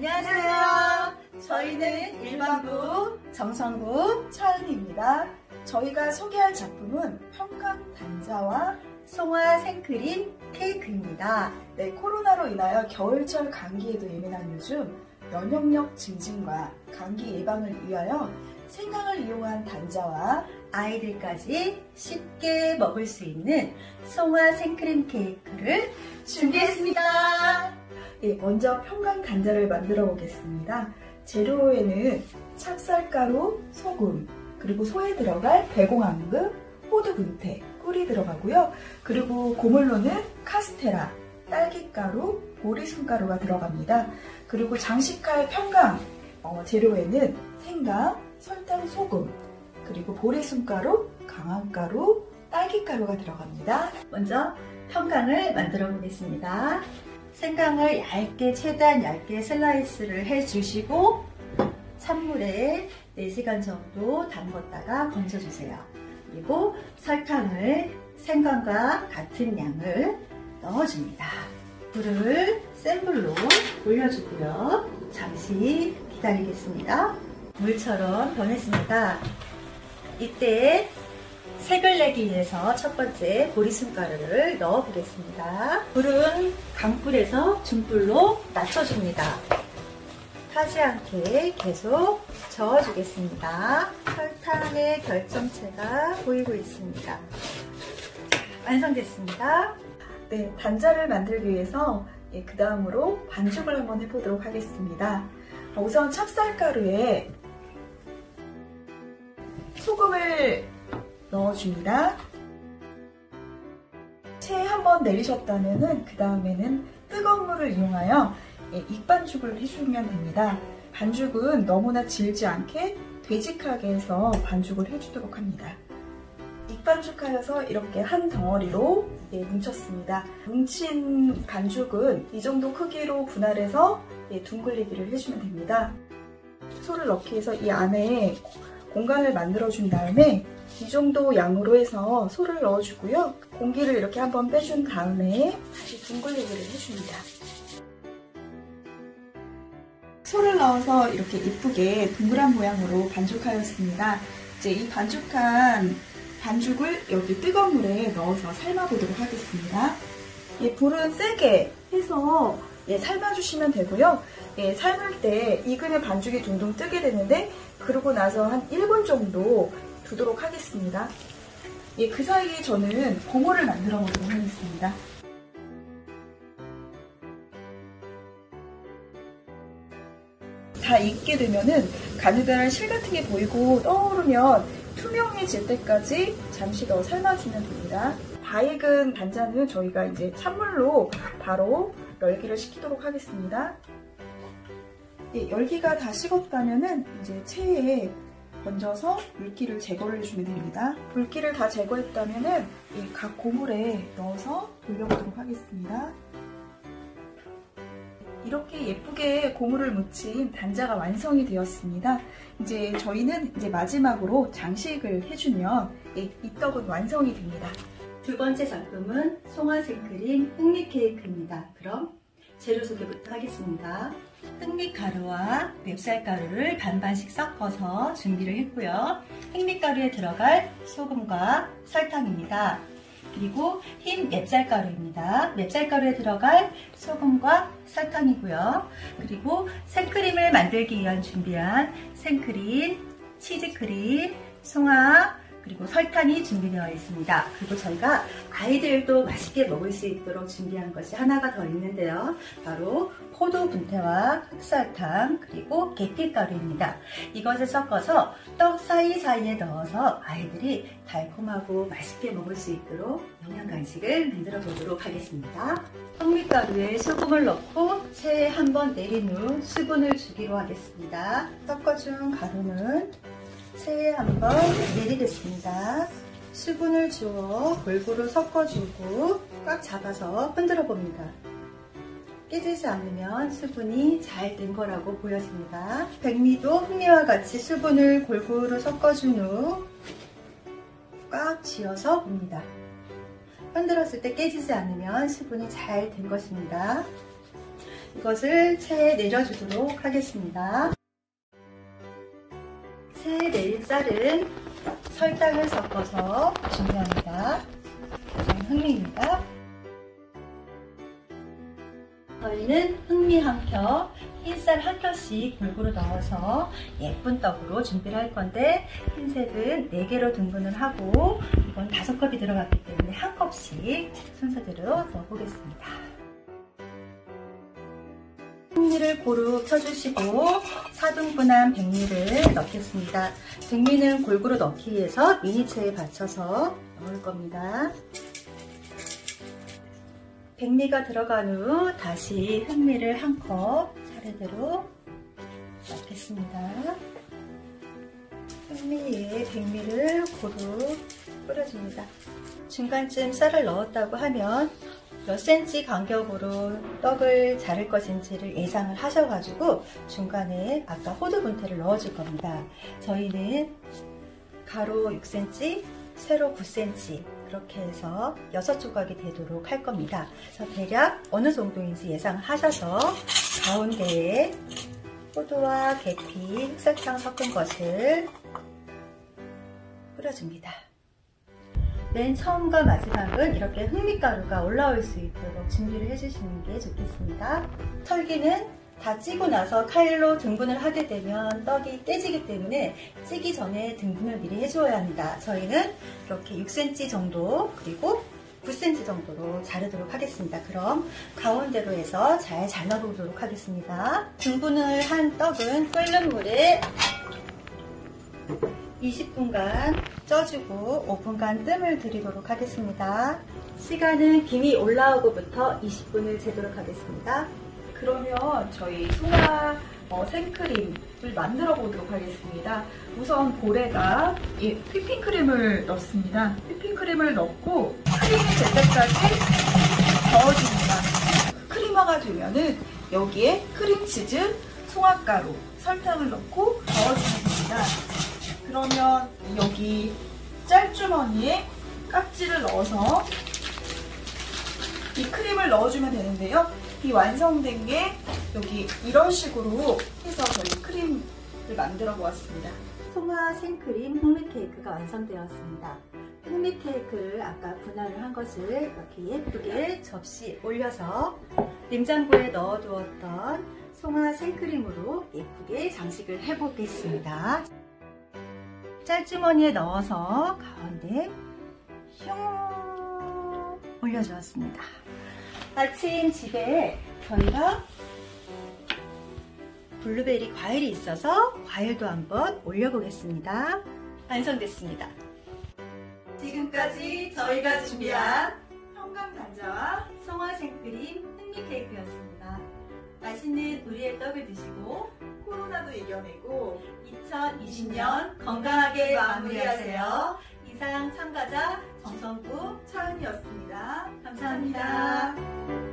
안녕하세요. 저희는 일반부 정성부 차은입니다. 저희가 소개할 작품은 평강단자와 송화 생크림 케이크입니다. 네, 코로나로 인하여 겨울철 감기에도 예민한 요즘 면역력 증진과 감기 예방을 위하여 생강을 이용한 단자와 아이들까지 쉽게 먹을 수 있는 송화 생크림 케이크를 준비했습니다. 네, 먼저 평강단자를 만들어 보겠습니다. 재료에는 찹쌀가루, 소금, 그리고 소에 들어갈 배공황금, 호두 분태, 꿀이 들어가고요. 그리고 고물로는 카스테라, 딸기가루, 보리순가루가 들어갑니다. 그리고 장식할 평강 재료에는 생강, 설탕, 소금, 그리고 보리순가루, 강황가루, 딸기가루가 들어갑니다. 먼저 평강을 만들어 보겠습니다. 생강을 최대한 얇게 슬라이스를 해주시고 찬물에 4시간 정도 담궜다가 건져주세요. 그리고 설탕을 생강과 같은 양을 넣어줍니다. 불을 센 불로 올려주고요. 잠시 기다리겠습니다. 물처럼 변했습니다. 이때 색을 내기 위해서 첫 번째 보리순가루를 넣어 보겠습니다. 불은 강불에서 중불로 낮춰줍니다. 타지 않게 계속 저어주겠습니다. 설탕의 결정체가 보이고 있습니다. 완성됐습니다. 네, 단자를 만들기 위해서 그 다음으로 반죽을 한번 해보도록 하겠습니다. 우선 찹쌀가루에 소금을 넣어줍니다. 체에 한번 내리셨다면 그 다음에는 뜨거운 물을 이용하여 익반죽을 해주면 됩니다. 반죽은 너무나 질지 않게 되직하게 해서 반죽을 해주도록 합니다. 익반죽하여서 이렇게 한 덩어리로 뭉쳤습니다. 뭉친 반죽은 이 정도 크기로 분할해서 둥글리기를 해주면 됩니다. 소를 넣기 위해서 이 안에 공간을 만들어준 다음에 이 정도 양으로 해서 소를 넣어주고요. 공기를 이렇게 한번 빼준 다음에 다시 둥글리기를 해줍니다. 소를 넣어서 이렇게 이쁘게 동그란 모양으로 반죽하였습니다. 이제 이 반죽한 반죽을 여기 뜨거운 물에 넣어서 삶아보도록 하겠습니다. 불은 세게 해서 삶아주시면 되고요. 삶을 때 익으면 반죽이 둥둥 뜨게 되는데 그러고 나서 한 1분 정도 두도록 하겠습니다. 그 사이에 저는 버무를 만들어 보도록 하겠습니다. 다 익게 되면은 가느다란 실 같은 게 보이고 떠오르면 투명해질 때까지 잠시 더 삶아주면 됩니다. 다 익은 단자는 저희가 이제 찬물로 바로 열기를 식히도록 하겠습니다. 열기가 다 식었다면은 이제 체에 건져서 물기를 제거를 해주면 됩니다. 물기를 다 제거했다면은 각 고물에 넣어서 돌려보도록 하겠습니다. 이렇게 예쁘게 고물을 묻힌 단자가 완성이 되었습니다. 이제 저희는 마지막으로 장식을 해주면 이 떡은 완성이 됩니다. 두 번째 작품은 송화 생크림 흑미 케이크입니다. 그럼 재료 소개부터 하겠습니다. 흑미가루와 맵쌀가루를 반반씩 섞어서 준비를 했고요. 흑미가루에 들어갈 소금과 설탕입니다. 그리고 흰 맵쌀가루입니다. 맵쌀가루에 들어갈 소금과 설탕이고요. 그리고 생크림을 만들기 위한 준비한 생크림, 치즈크림, 송화, 그리고 설탕이 준비되어 있습니다. 그리고 저희가 아이들도 맛있게 먹을 수 있도록 준비한 것이 하나가 더 있는데요. 바로 호두 분태와 흑설탕 그리고 계피가루입니다. 이것을 섞어서 떡 사이사이에 넣어서 아이들이 달콤하고 맛있게 먹을 수 있도록 영양 간식을 만들어 보도록 하겠습니다. 흑미가루에 소금을 넣고 체에 한번 내린 후 수분을 주기로 하겠습니다. 섞어준 가루는 체에 한번 내리겠습니다. 수분을 주어 골고루 섞어주고 꽉 잡아서 흔들어 봅니다. 깨지지 않으면 수분이 잘 된 거라고 보여집니다. 백미도 흑미와 같이 수분을 골고루 섞어준 후 꽉 쥐어서 봅니다. 흔들었을 때 깨지지 않으면 수분이 잘 된 것입니다. 이것을 체에 내려주도록 하겠습니다. 체에 내릴 쌀은 설탕을 섞어서 준비합니다. 흑미입니다. 저희는 흑미 한 켜, 흰쌀 한 켜씩 골고루 넣어서 예쁜 떡으로 준비를 할 건데, 흰색은 4개로 등분을 하고 이건 5컵이 들어갔기 때문에 한 컵씩 순서대로 넣어보겠습니다. 흑미를 고루 펴주시고 4등분한 백미를 넣겠습니다. 백미는 골고루 넣기 위해서 미니체에 받쳐서 넣을 겁니다. 백미가 들어간 후 다시 흑미를 한 컵 차례대로 넣겠습니다. 흑미에 백미를 고루 뿌려줍니다. 중간쯤 쌀을 넣었다고 하면 몇 cm 간격으로 떡을 자를 것인지를 예상을 하셔가지고 중간에 아까 호두 분태를 넣어줄 겁니다. 저희는 가로 6cm, 세로 9cm 그렇게 해서 6조각이 되도록 할 겁니다. 그래서 대략 어느 정도인지 예상을 하셔서 가운데에 호두와 계피, 흑설탕 섞은 것을 뿌려줍니다. 맨 처음과 마지막은 이렇게 흑미가루가 올라올 수 있도록 준비를 해주시는 게 좋겠습니다. 털기는 다 찌고 나서 칼로 등분을 하게 되면 떡이 떼지기 때문에 찌기 전에 등분을 미리 해주어야 합니다. 저희는 이렇게 6cm 정도 그리고 9cm 정도로 자르도록 하겠습니다. 그럼 가운데로 해서 잘 삶아보도록 하겠습니다. 등분을 한 떡은 끓는 물에 20분간 쪄주고 5분간 뜸을 들이도록 하겠습니다. 시간은 김이 올라오고부터 20분을 재도록 하겠습니다. 그러면 저희 송화 생크림을 만들어 보도록 하겠습니다. 우선 볼에다 이 휘핑크림을 넣습니다. 휘핑크림을 넣고 크림이 될 때까지 저어줍니다. 크림화가 되면은 여기에 크림치즈, 송화가루, 설탕을 넣고 저어줍니다. 그러면 여기 짤주머니에 깍지를 넣어서 이 크림을 넣어주면 되는데요. 이 완성된 게 여기 이런 식으로 해서 저희 크림을 만들어 보았습니다. 송화 생크림 흑미 케이크가 완성되었습니다. 흑미 케이크를 아까 분할을 한 것을 이렇게 예쁘게 접시에 올려서 냉장고에 넣어두었던 송화 생크림으로 예쁘게 장식을 해보겠습니다. 짤주머니에 넣어서 가운데 슝 올려주었습니다. 마침 집에 저희가 블루베리 과일이 있어서 과일도 한번 올려보겠습니다. 완성됐습니다. 지금까지 저희가 준비한 형감단자와 송화 생크림 흑미 케이크였습니다. 맛있는 우리의 떡을 드시고 코로나도 이겨내고 2020년 건강하게 마무리하세요. 이상 참가자 정성구 차은이었습니다. 감사합니다.